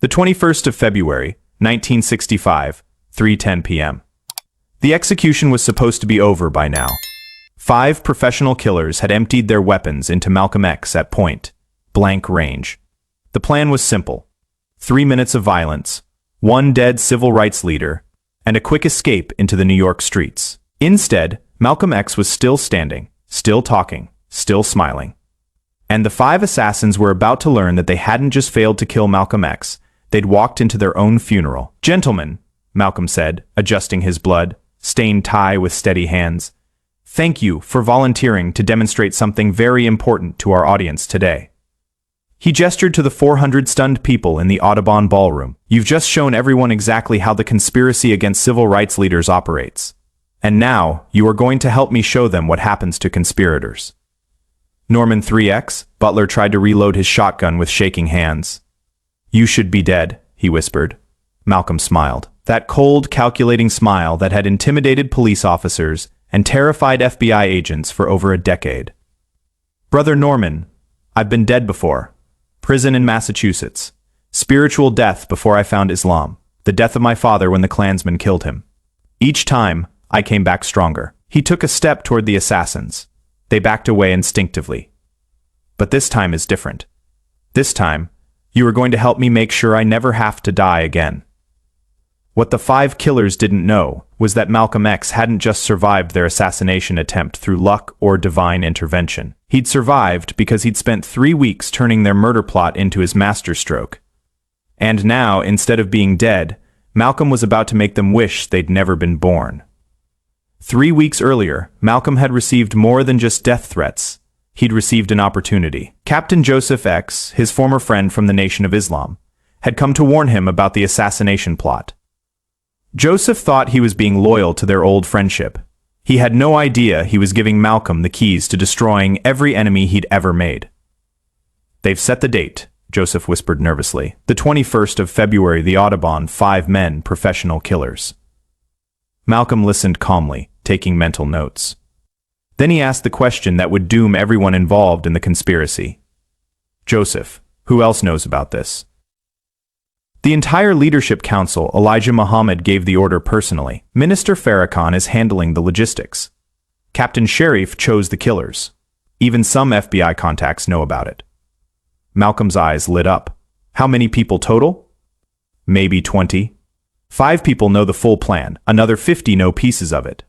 The 21st of February, 1965, 3:10 p.m. The execution was supposed to be over by now. 5 professional killers had emptied their weapons into Malcolm X at point-blank range. The plan was simple. 3 minutes of violence, 1 dead civil rights leader, and a quick escape into the New York streets. Instead, Malcolm X was still standing, still talking, still smiling. And the 5 assassins were about to learn that they hadn't just failed to kill Malcolm X, they'd walked into their own funeral. "Gentlemen," Malcolm said, adjusting his blood-stained tie with steady hands, "thank you for volunteering to demonstrate something very important to our audience today." He gestured to the 400 stunned people in the Audubon ballroom. "You've just shown everyone exactly how the conspiracy against civil rights leaders operates. And now, you are going to help me show them what happens to conspirators." Norman 3X, Butler tried to reload his shotgun with shaking hands. "You should be dead," he whispered. Malcolm smiled. That cold, calculating smile that had intimidated police officers and terrified FBI agents for over a decade. "Brother Norman, I've been dead before. Prison in Massachusetts. Spiritual death before I found Islam. The death of my father when the Klansmen killed him. Each time, I came back stronger." He took a step toward the assassins. They backed away instinctively. "But this time is different. This time, you are going to help me make sure I never have to die again." What the 5 killers didn't know was that Malcolm X hadn't just survived their assassination attempt through luck or divine intervention. He'd survived because he'd spent 3 weeks turning their murder plot into his masterstroke. And now, instead of being dead, Malcolm was about to make them wish they'd never been born. 3 weeks earlier, Malcolm had received more than just death threats. He'd received an opportunity. Captain Joseph X, his former friend from the Nation of Islam, had come to warn him about the assassination plot. Joseph thought he was being loyal to their old friendship. He had no idea he was giving Malcolm the keys to destroying every enemy he'd ever made. "They've set the date," Joseph whispered nervously. "The 21st of February, the Audubon, 5 men, professional killers." Malcolm listened calmly, taking mental notes. Then he asked the question that would doom everyone involved in the conspiracy. "Joseph, who else knows about this?" The entire leadership council, Elijah Muhammad, gave the order personally. Minister Farrakhan is handling the logistics. Captain Sharif chose the killers. Even some FBI contacts know about it. Malcolm's eyes lit up. "How many people total?" "Maybe 20. 5 people know the full plan. Another 50 know pieces of it."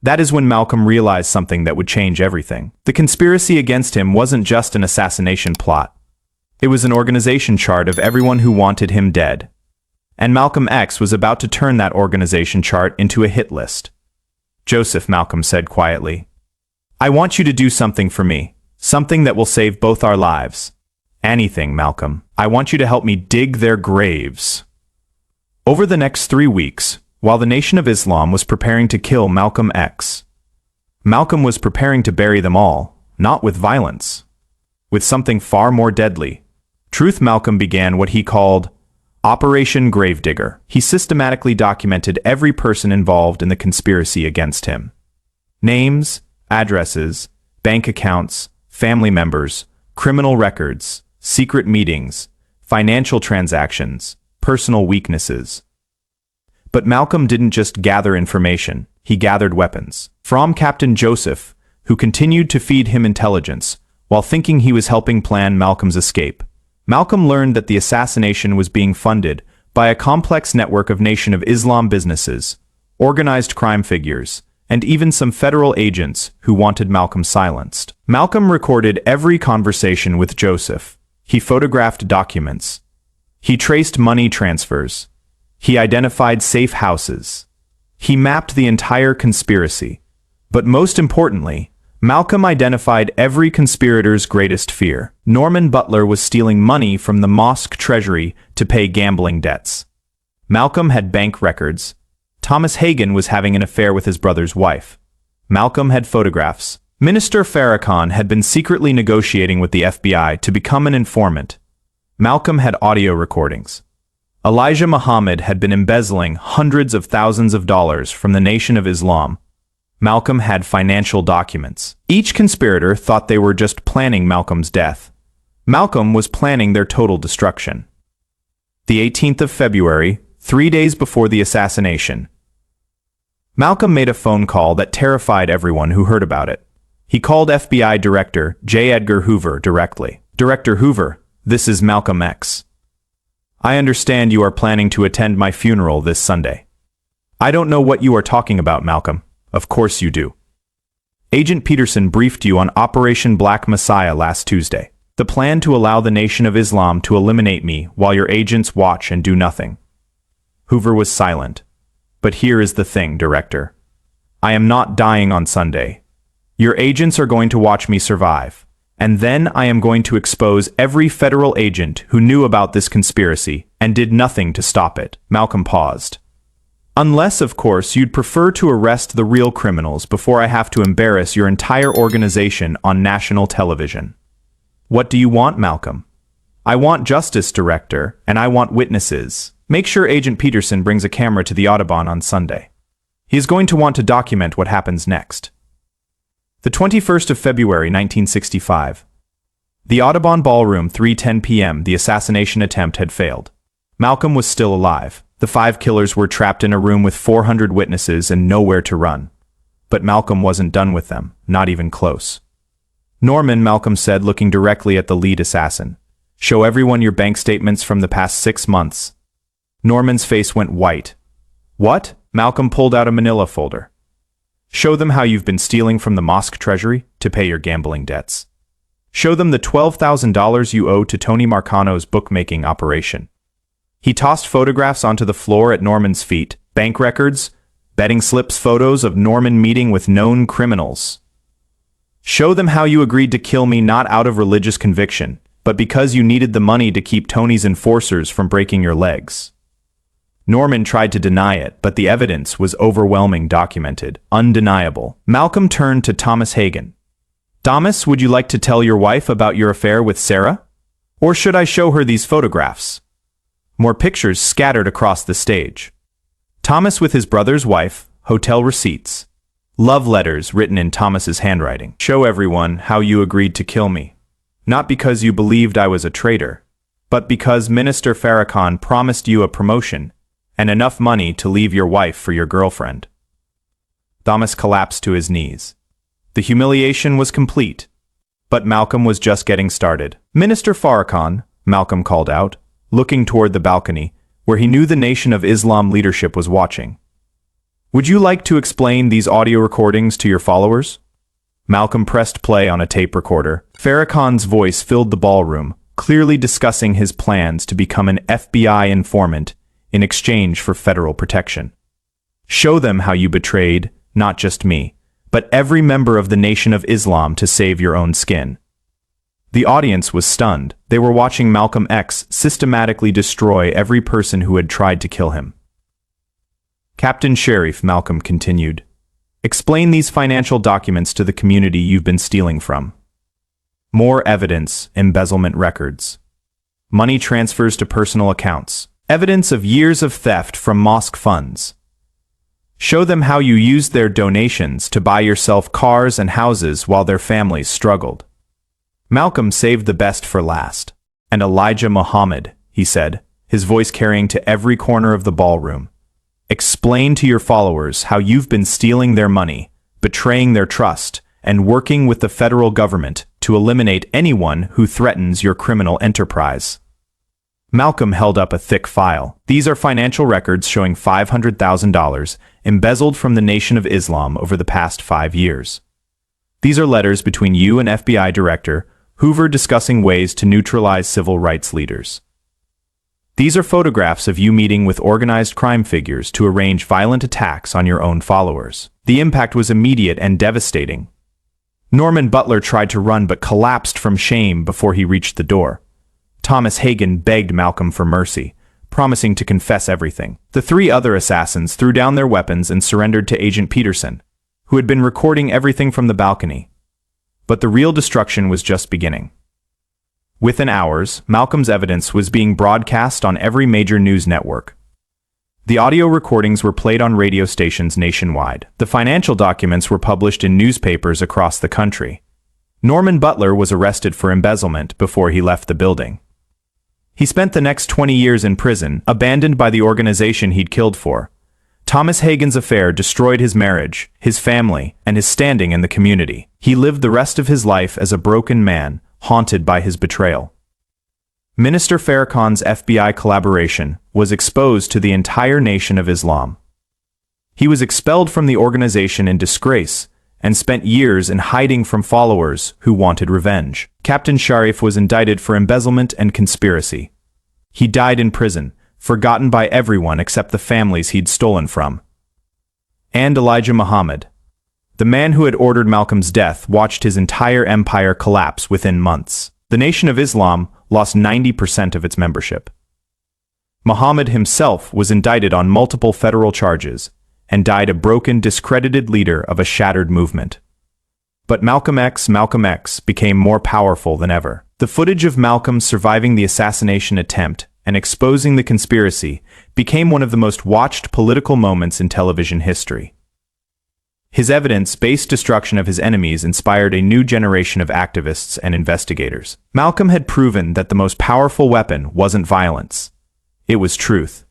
That is when Malcolm realized something that would change everything. The conspiracy against him wasn't just an assassination plot. It was an organization chart of everyone who wanted him dead. And Malcolm X was about to turn that organization chart into a hit list. "Joseph," Malcolm said quietly, "I want you to do something for me. Something that will save both our lives." "Anything, Malcolm. I want you to help me dig their graves." Over the next 3 weeks, while the Nation of Islam was preparing to kill Malcolm X, Malcolm was preparing to bury them all, not with violence, with something far more deadly. Truth. Malcolm began what he called Operation Gravedigger. He systematically documented every person involved in the conspiracy against him. Names, addresses, bank accounts, family members, criminal records, secret meetings, financial transactions, personal weaknesses. But Malcolm didn't just gather information, he gathered weapons. From Captain Joseph, who continued to feed him intelligence, while thinking he was helping plan Malcolm's escape, Malcolm learned that the assassination was being funded by a complex network of Nation of Islam businesses, organized crime figures, and even some federal agents who wanted Malcolm silenced. Malcolm recorded every conversation with Joseph. He photographed documents. He traced money transfers. He identified safe houses. He mapped the entire conspiracy. But most importantly, Malcolm identified every conspirator's greatest fear. Norman Butler was stealing money from the mosque treasury to pay gambling debts. Malcolm had bank records. Thomas Hagen was having an affair with his brother's wife. Malcolm had photographs. Minister Farrakhan had been secretly negotiating with the FBI to become an informant. Malcolm had audio recordings. Elijah Muhammad had been embezzling hundreds of thousands of dollars from the Nation of Islam. Malcolm had financial documents. Each conspirator thought they were just planning Malcolm's death. Malcolm was planning their total destruction. The 18th of February, 3 days before the assassination. Malcolm made a phone call that terrified everyone who heard about it. He called FBI Director J. Edgar Hoover directly. Director Hoover, this is Malcolm X. I understand you are planning to attend my funeral this Sunday. I don't know what you are talking about, Malcolm. Of course you do. Agent Peterson briefed you on Operation Black Messiah last Tuesday. The plan to allow the Nation of Islam to eliminate me while your agents watch and do nothing. Hoover was silent. But here is the thing, Director. I am not dying on Sunday. Your agents are going to watch me survive. And then I am going to expose every federal agent who knew about this conspiracy and did nothing to stop it. Malcolm paused. Unless, of course, you'd prefer to arrest the real criminals before I have to embarrass your entire organization on national television. What do you want, Malcolm? I want justice, Director, and I want witnesses. Make sure Agent Peterson brings a camera to the Audubon on Sunday. He is going to want to document what happens next. The 21st of February, 1965. The Audubon Ballroom, 3:10 p.m. The assassination attempt had failed. Malcolm was still alive. The 5 killers were trapped in a room with 400 witnesses and nowhere to run. But Malcolm wasn't done with them, not even close. Norman, Malcolm said, looking directly at the lead assassin. Show everyone your bank statements from the past 6 months. Norman's face went white. What? Malcolm pulled out a manila folder. Show them how you've been stealing from the mosque treasury to pay your gambling debts. Show them the $12,000 you owe to Tony Marcano's bookmaking operation. He tossed photographs onto the floor at Norman's feet, bank records, betting slips, photos of Norman meeting with known criminals. Show them how you agreed to kill me not out of religious conviction, but because you needed the money to keep Tony's enforcers from breaking your legs. Norman tried to deny it, but the evidence was overwhelming, documented, undeniable. Malcolm turned to Thomas Hagen. Thomas, would you like to tell your wife about your affair with Sarah? Or should I show her these photographs? More pictures scattered across the stage. Thomas with his brother's wife, hotel receipts. Love letters written in Thomas's handwriting. Show everyone how you agreed to kill me. Not because you believed I was a traitor, but because Minister Farrakhan promised you a promotion and enough money to leave your wife for your girlfriend. Thomas collapsed to his knees. The humiliation was complete, but Malcolm was just getting started. Minister Farrakhan, Malcolm called out, looking toward the balcony, where he knew the Nation of Islam leadership was watching. Would you like to explain these audio recordings to your followers? Malcolm pressed play on a tape recorder. Farrakhan's voice filled the ballroom, clearly discussing his plans to become an FBI informant in exchange for federal protection. Show them how you betrayed, not just me, but every member of the Nation of Islam to save your own skin. The audience was stunned. They were watching Malcolm X systematically destroy every person who had tried to kill him. Captain Sheriff, Malcolm continued, explain these financial documents to the community you've been stealing from. More evidence, embezzlement records. Money transfers to personal accounts. Evidence of years of theft from mosque funds. Show them how you used their donations to buy yourself cars and houses while their families struggled. Malcolm saved the best for last. And Elijah Muhammad, he said, his voice carrying to every corner of the ballroom. Explain to your followers how you've been stealing their money, betraying their trust, and working with the federal government to eliminate anyone who threatens your criminal enterprise. Malcolm held up a thick file. These are financial records showing $500,000 embezzled from the Nation of Islam over the past 5 years. These are letters between you and FBI Director Hoover discussing ways to neutralize civil rights leaders. These are photographs of you meeting with organized crime figures to arrange violent attacks on your own followers. The impact was immediate and devastating. Norman Butler tried to run but collapsed from shame before he reached the door. Thomas Hagen begged Malcolm for mercy, promising to confess everything. The 3 other assassins threw down their weapons and surrendered to Agent Peterson, who had been recording everything from the balcony. But the real destruction was just beginning. Within hours, Malcolm's evidence was being broadcast on every major news network. The audio recordings were played on radio stations nationwide. The financial documents were published in newspapers across the country. Norman Butler was arrested for embezzlement before he left the building. He spent the next 20 years in prison, abandoned by the organization he'd killed for. Thomas Hagen's affair destroyed his marriage, his family, and his standing in the community. He lived the rest of his life as a broken man, haunted by his betrayal. Minister Farrakhan's FBI collaboration was exposed to the entire nation of Islam. He was expelled from the organization in disgrace and spent years in hiding from followers who wanted revenge. Captain Sharif was indicted for embezzlement and conspiracy. He died in prison, forgotten by everyone except the families he'd stolen from. And Elijah Muhammad, the man who had ordered Malcolm's death, watched his entire empire collapse within months. The Nation of Islam lost 90% of its membership. Muhammad himself was indicted on multiple federal charges and died a broken, discredited leader of a shattered movement. But Malcolm X became more powerful than ever. The footage of Malcolm surviving the assassination attempt and exposing the conspiracy became one of the most watched political moments in television history. His evidence-based destruction of his enemies inspired a new generation of activists and investigators. Malcolm had proven that the most powerful weapon wasn't violence. It was truth.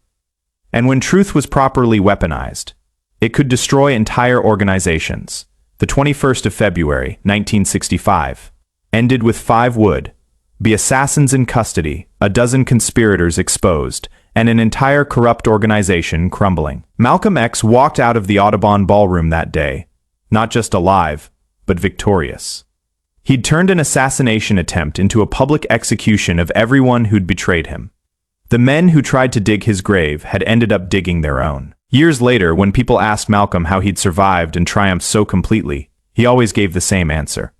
And when truth was properly weaponized, it could destroy entire organizations. The 21st of February, 1965, ended with 5 would be assassins in custody, a dozen conspirators exposed, and an entire corrupt organization crumbling. Malcolm X walked out of the Audubon ballroom that day, not just alive, but victorious. He'd turned an assassination attempt into a public execution of everyone who'd betrayed him. The men who tried to dig his grave had ended up digging their own. Years later, when people asked Malcolm how he'd survived and triumphed so completely, he always gave the same answer.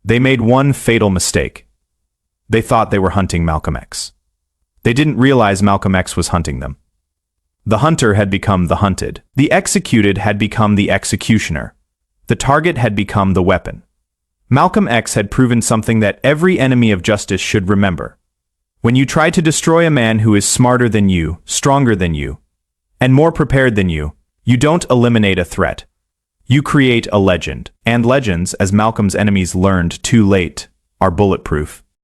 They made one fatal mistake. They thought they were hunting Malcolm X. They didn't realize Malcolm X was hunting them. The hunter had become the hunted. The executed had become the executioner. The target had become the weapon. Malcolm X had proven something that every enemy of justice should remember. When you try to destroy a man who is smarter than you, stronger than you, and more prepared than you, you don't eliminate a threat. You create a legend. And legends, as Malcolm's enemies learned too late, are bulletproof.